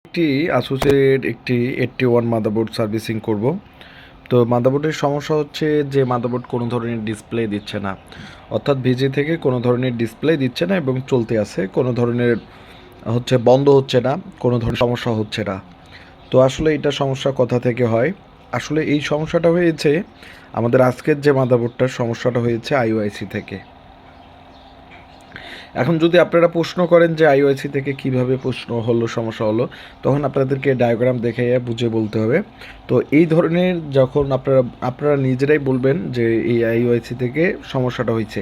একটি আসুসের একটি 81 motherboard servicing করব। তো মাদারবোর্ডের সমস্যা হচ্ছে যে মাদারবোর্ড কোনো ধরনের ডিসপ্লে দিচ্ছে না, অর্থাৎ ভিজি থেকে কোনো ধরনের ডিসপ্লে দিচ্ছে না এবং চলতে আছে, কোনো ধরনের বন্ধ হচ্ছে না, কোনো ধরনের সমস্যা হচ্ছে না। তো আসলে এটা সমস্যা কোথা থেকে হয়? আসলে এই সমস্যাটা হয়েছে আমাদের আজকের যে মাদারবোর্ডটার সমস্যাটা হয়েছে আইওআইসি থেকে। এখন যদি আপনারা প্রশ্ন করেন যে আইওআইসি থেকে কিভাবে প্রশ্ন হলো, সমস্যা হলো, তখন আপনাদেরকে ডায়াগ্রাম দেখে বুঝে বলতে হবে। তো এই ধরনের যখন আপনারা নিজেরাই বলবেন যে এই আইওআইসি থেকে সমস্যাটা হয়েছে,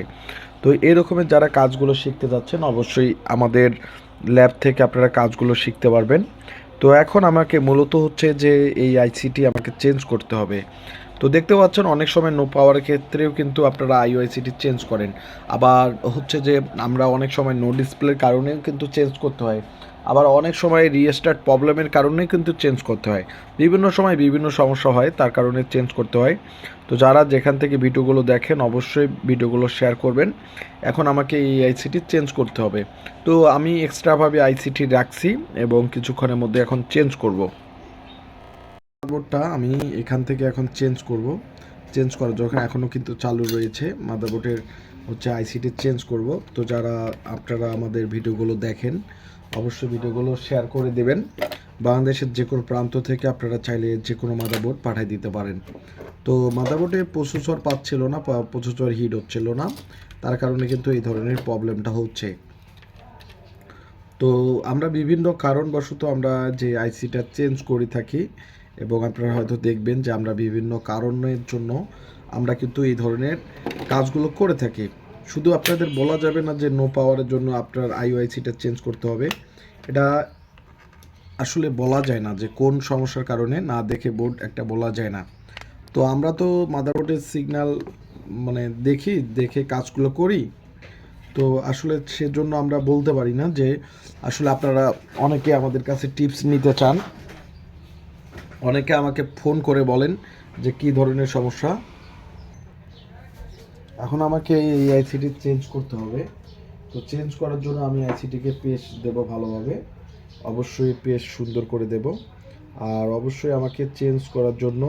তো এই রকমের যারা কাজগুলো শিখতে যাচ্ছেন অবশ্যই আমাদের ল্যাব থেকে আপনারা কাজগুলো শিখতে পারবেন। তো এখন আমাকে মূলত হচ্ছে যে এই আইসিটি আমাকে চেঞ্জ করতে হবে। তো দেখতে পাচ্ছেন অনেক সময় নো পাওয়ারের ক্ষেত্রেও কিন্তু আপনারা আইওআইসিটি চেঞ্জ করেন। আবার হচ্ছে যে আমরা অনেক সময় নো ডিসপ্লের কারণেও কিন্তু চেঞ্জ করতে হয়। আবার অনেক সময় রিস্টার্ট প্রবলেমের কারণেই কিন্তু চেঞ্জ করতে হয়। বিভিন্ন সময় বিভিন্ন সমস্যা হয়, তার কারণে চেঞ্জ করতে হয়। তো যারা যেখান থেকে ভিডিওগুলো দেখেন অবশ্যই ভিডিওগুলো শেয়ার করবেন। এখন আমাকে এই আইসিটি চেঞ্জ করতে হবে। তো আমি এক্সট্রাভাবে আইসিটি রাখছি এবং কিছুক্ষণের মধ্যে এখন চেঞ্জ করব। মাদারবোর্ডটা আমি এখান থেকে এখন চেঞ্জ করার যখন এখনও কিন্তু চালু রয়েছে মাদারবোর্ডের আইসিটি চেঞ্জ করব। তো যারা আপনারা আমাদের ভিডিওগুলো দেখেন অবশ্যই ভিডিওগুলো শেয়ার করে দেবেন। বাংলাদেশের যে কোনো প্রান্ত থেকে আপনারা চাইলে যে কোনো মাদারবোর্ড পাঠিয়ে দিতে পারেন। তো মাদারবোর্ডে প্রসেসর পাচ্ছিল না, প্রসেসর হিট হচ্ছিল না, তার কারণে কিন্তু এই ধরনের প্রবলেমটা হচ্ছে। তো আমরা বিভিন্ন কারণবশত আমরা যে আইসিটা চেঞ্জ করে থাকি এবং আপনারা হয়তো দেখবেন যে আমরা বিভিন্ন কারণের জন্য আমরা কিন্তু এই ধরনের কাজগুলো করে থাকি। শুধু আপনাদের বলা যাবে না যে নো পাওয়ারের জন্য আপনার আইওআইসিটা চেঞ্জ করতে হবে। এটা আসলে বলা যায় না যে কোন সমস্যার কারণে, না দেখে বোর্ড একটা বলা যায় না। তো আমরা তো মাদারবোর্ডের সিগন্যাল দেখে কাজগুলো করি। তো আসলে সেজন্য আমরা বলতে পারি না যে আসলে আপনারা অনেকে আমাদের কাছে টিপস নিতে চান, অনেকে আমাকে ফোন করে বলেন যে কী ধরনের সমস্যা। এখন আমাকে এই আইসিটি চেঞ্জ করতে হবে। তো চেঞ্জ করার জন্য আমি আইসিটিকে পেস্ট দেব ভালোভাবে, অবশ্যই পেস্ট সুন্দর করে দেব। আর অবশ্যই আমাকে চেঞ্জ করার জন্য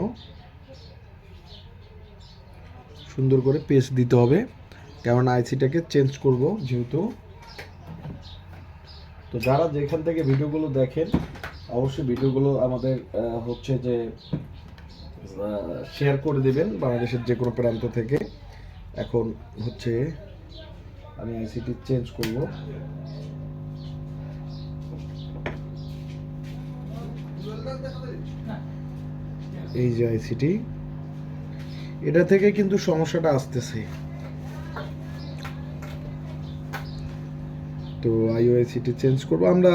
সুন্দর করে পেস্ট দিতে হবে, কেননা আইসিটাকে চেঞ্জ করব যেহেতু। তো যারা যেখান থেকে ভিডিওগুলো দেখেন অবশ্যই ভিডিওগুলো আমাদের শেয়ার করে দেবেন বাংলাদেশের যে কোনো প্রান্ত থেকে। এখন আমি আইসিটি চেঞ্জ করব। এই যে আইসিটি, এটা থেকে কিন্তু সমস্যাটা আসতেছে। তো আইওআইসিটি চেঞ্জ করব। আমরা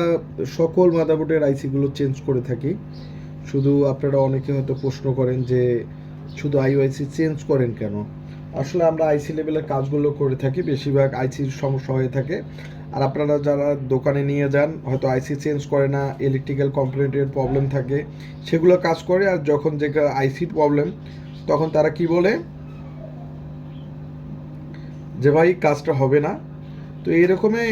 সকল মাদারবোর্ডের আইসিগুলো চেঞ্জ করে থাকি। শুধু আপনারা অনেকে হয়তো প্রশ্ন করেন যে শুধু আইওআইসি চেঞ্জ করেন কেন? আসলে আমরা আইসি লেভেলের কাজগুলো করে থাকি, বেশিরভাগ আইসির সমস্যা হয়ে থাকে। আর আপনারা যারা দোকানে নিয়ে যান হয়তো আইসি চেঞ্জ করে না, ইলেকট্রিক্যাল কম্পোনেন্টের প্রবলেম থাকে, সেগুলো কাজ করে। আর যখন যে আইসির প্রবলেম তখন তারা কি বলে যে ভাই কাজটা হবে না। তো এইরকমে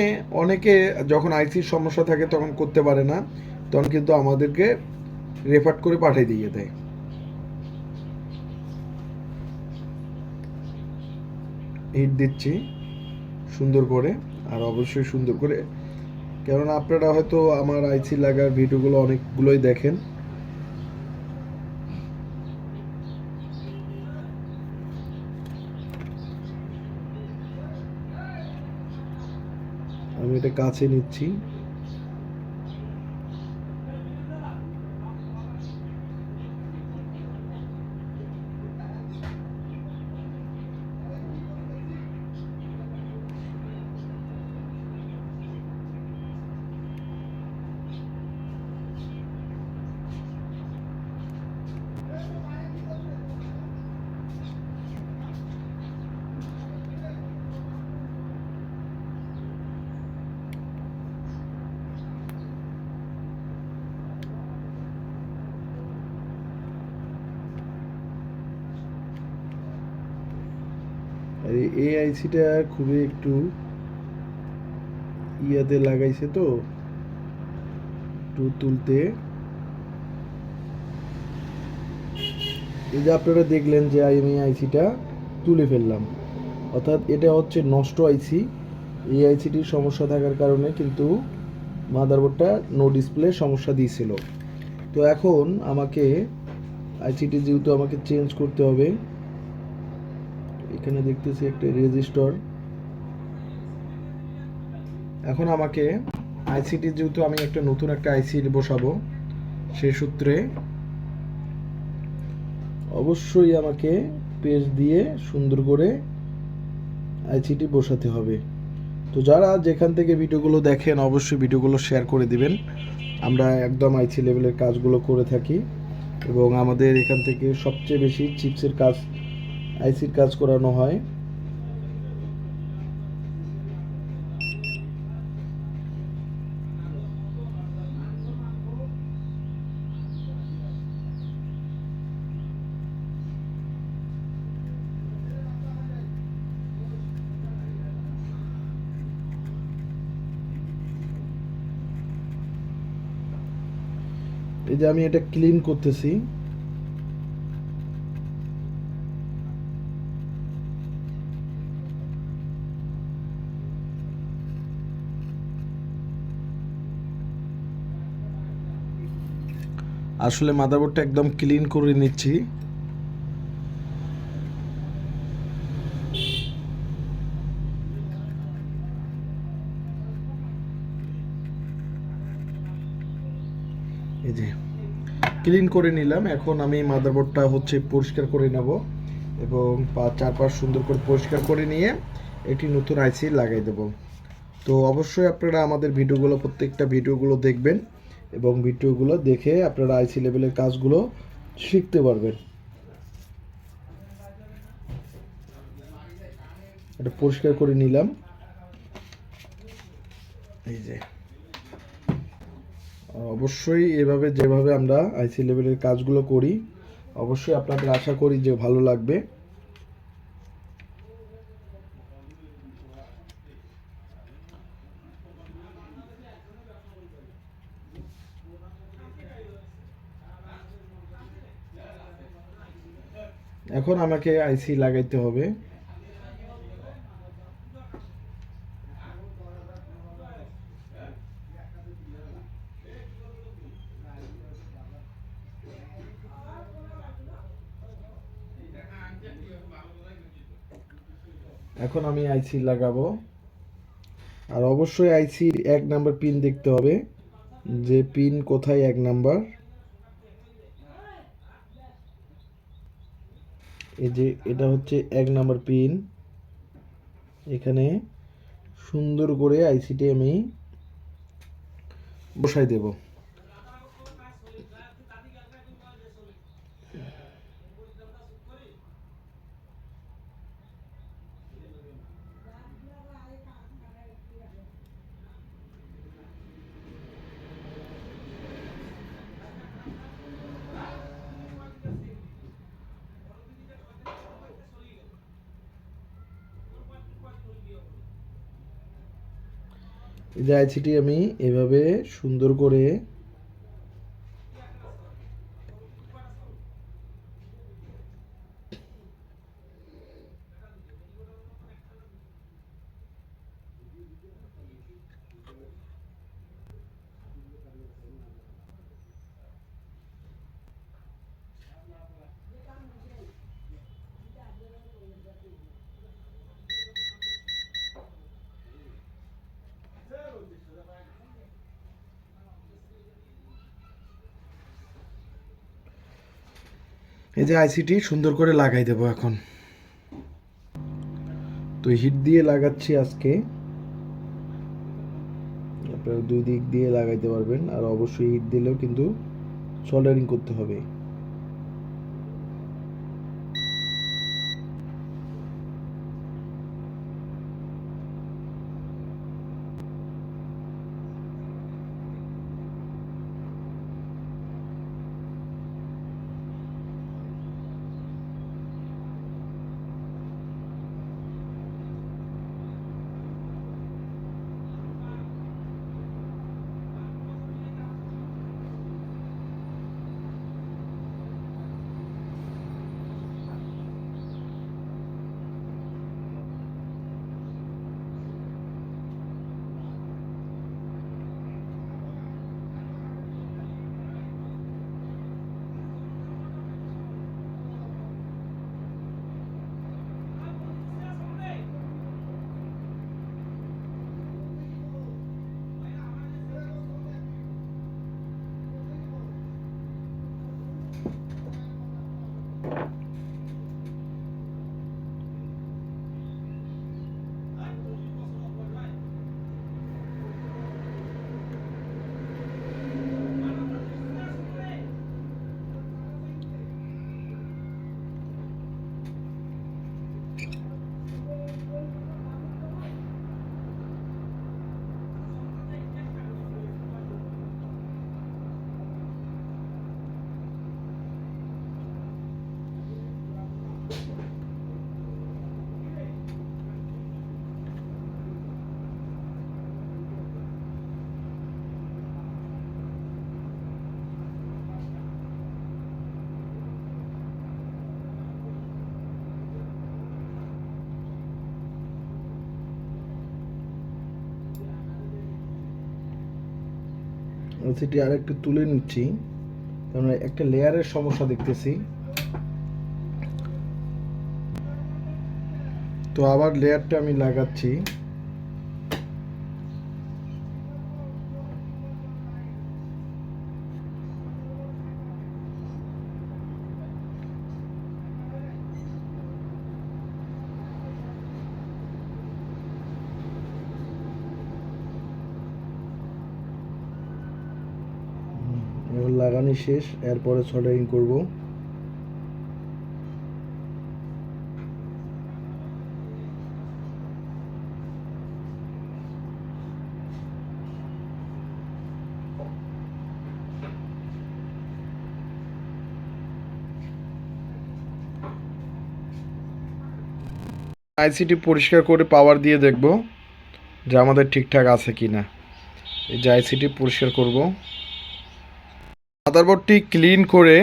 অনেকে যখন আইসির সমস্যা থাকে তখন করতে পারে না, তখন কিন্তু আমাদেরকে রেফার করে পাঠিয়ে দিয়ে দেয়। হিট দিচ্ছি সুন্দর করে, আর অবশ্যই সুন্দর করে, কেননা আপনারা হয়তো আমার আইসি লাগার ভিডিওগুলো অনেকগুলোই দেখেন। আমি এটা কাছে নিচ্ছি। আর এই আইসিটা খুবই একটু ইয়াতে লাগাইছে, তো একটু তুলতে। এই যে আপনারা দেখলেন যে আমি আইসিটা তুলে ফেললাম, অর্থাৎ এটা হচ্ছে নষ্ট আইসি। এই আইসিটির সমস্যা থাকার কারণে কিন্তু মাদারবোর্ডটা নো ডিসপ্লে সমস্যা দিয়েছিল। তো এখন আমাকে আইসিটি যেহেতু আমাকে চেঞ্জ করতে হবে, এখানে দেখতেছি একটা রেজিস্টার। এখন আমাকে আইসিটি যেহেতু আমি একটা নতুন একটা আইসি বসাবো, সেই সূত্রে অবশ্যই আমাকে পেজ দিয়ে সুন্দর করে আইসিটি বসাতে হবে। তো যারা যেখান থেকে ভিডিওগুলো দেখেন অবশ্যই ভিডিওগুলো শেয়ার করে দিবেন। আমরা একদম আইসি লেভেলের কাজগুলো করে থাকি এবং আমাদের এখান থেকে সবচেয়ে বেশি চিপসের কাজ, আইসির কাজ করানো হয়। এই যে আমি এটা ক্লিন করতেছি। আসলে মাদারবোর্ডটা একদম ক্লিন করে নিচ্ছি। এই যে ক্লিন করে নিলাম। এখন আমি মাদারবোর্ডটা হচ্ছে পরিষ্কার করে নেব এবং চারপাশ সুন্দর করে পরিষ্কার করে নিয়ে একটি নতুন আইসি লাগাই দেব। তো অবশ্যই আপনারা আমাদের ভিডিওগুলো, প্রত্যেকটা ভিডিওগুলো দেখবেন এবং ভিডিওগুলো দেখে আপনারা আইসি লেভেলের কাজগুলো শিখতে পারবেন। এটা পরিষ্কার করে নিলাম। এই যে অবশ্যই এভাবে যেভাবে আমরা আইসি লেভেলের কাজগুলো করি, অবশ্যই আপনাদের আশা করি যে ভালো লাগবে। এখন আমাকে আইসি লাগাইতে হবে। এখন আমি আইসি লাগাবো। আর অবশ্যই আইসির 1 নাম্বার পিন দেখতে হবে, যে পিন কোথায় 1 নাম্বার। এই যে এটা হচ্ছে 1 নাম্বার পিন। এখানে সুন্দর করে আইসিটি আমি বসাই দেব। এই যে আইসিটি আমি এভাবে সুন্দর করে এই যে আইসিটি সুন্দর করে লাগাই দেব এখন। তো হিট দিয়ে লাগাচ্ছি আজকে। আপনারা 2 দিক দিয়ে লাগাইতে পারবেন, আর অবশ্যই হিট দিলেও কিন্তু সোল্ডারিং করতে হবে। এলসিডি আর একটু তুলে নিচ্ছি, কারণ একটা লেয়ারের সমস্যা দেখতেছি। তো আবার লেয়ারটা আমি লাগাচ্ছি। এবার লাগানো শেষ, এরপরে সোল্ডারিং করব। আইসিটি পরিষ্কার করে পাওয়ার দিয়ে দেখব যে আমাদের ঠিকঠাক আছে কি না। এই যে আইসিটি পরিষ্কার করব, মাদারবোর্ডটি ক্লিন করে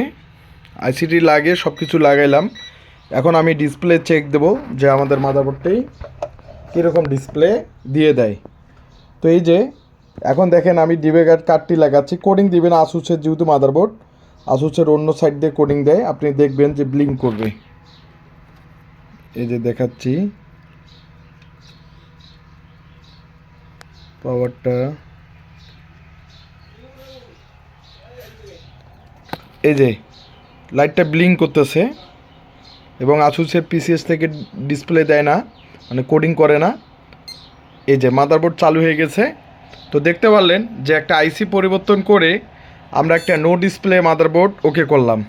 আইসিটি লাগিয়ে সব কিছু লাগাইলাম। এখন আমি ডিসপ্লে চেক দেব যে আমাদের মাদারবোর্ডটি কীরকম ডিসপ্লে দিয়ে দেয়। তো এই যে এখন দেখেন আমি ডিবেগার্ড কার্ডটি লাগাচ্ছি। কোডিং দিবেন আসুসের, যেহেতু মাদারবোর্ড আসুসের অন্য সাইড দিয়ে কোডিং দেয়, আপনি দেখবেন যে ব্লিঙ্ক করবে। এই যে দেখাচ্ছি পাওয়ারটা, এই যে লাইটটা ব্লিঙ্ক করতেছে এবং আসুসের পিসিএস থেকে ডিসপ্লে দেয় না, মানে কোডিং করে না। এই যে মাদারবোর্ড চালু হয়ে গেছে। তো দেখতে পারলেন যে একটা আইসি পরিবর্তন করে আমরা একটা নো ডিসপ্লে মাদারবোর্ড ওকে করলাম।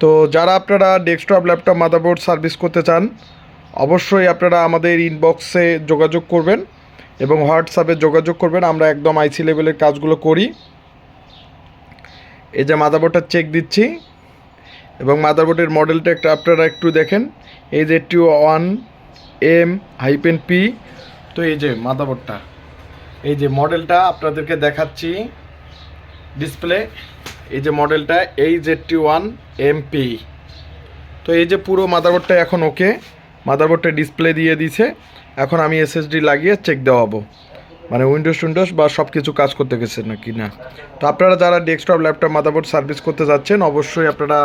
তো যারা আপনারা ডেস্কটপ ল্যাপটপ মাদারবোর্ড সার্ভিস করতে চান, অবশ্যই আপনারা আমাদের ইনবক্সে যোগাযোগ করবেন এবং হোয়াটসঅ্যাপে যোগাযোগ করবেন। আমরা একদম আইসি লেভেলের কাজগুলো করি। এই যে মাদারবোর্ডটা চেক দিচ্ছি এবং মাদারবোর্ডের মডেলটা আপনারা একটু দেখেন, এই যে 81M-P। তো এই যে মাদারবোর্ডটা, এই যে মডেলটা আপনাদেরকে দেখাচ্ছি ডিসপ্লে, এই যে মডেলটা AZ81MP। তো এই যে পুরো মাদারবোর্ডটা এখন ওকে, মাদারবোর্ডটা ডিসপ্লে দিয়ে দিছে। এখন আমি এসএসডি লাগিয়ে চেক দেওয়াবো, মানে উইন্ডোজ বা সব কিছু কাজ করতে গেছে নাকি না। তো আপনারা যারা ডেস্কটপ ল্যাপটপ মাদারবোর্ড সার্ভিস করতে যাচ্ছেন, অবশ্যই আপনারা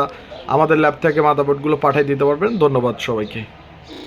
আমাদের ল্যাব থেকে মাদারবোর্ডগুলো পাঠিয়ে দিতে পারবেন। ধন্যবাদ সবাইকে।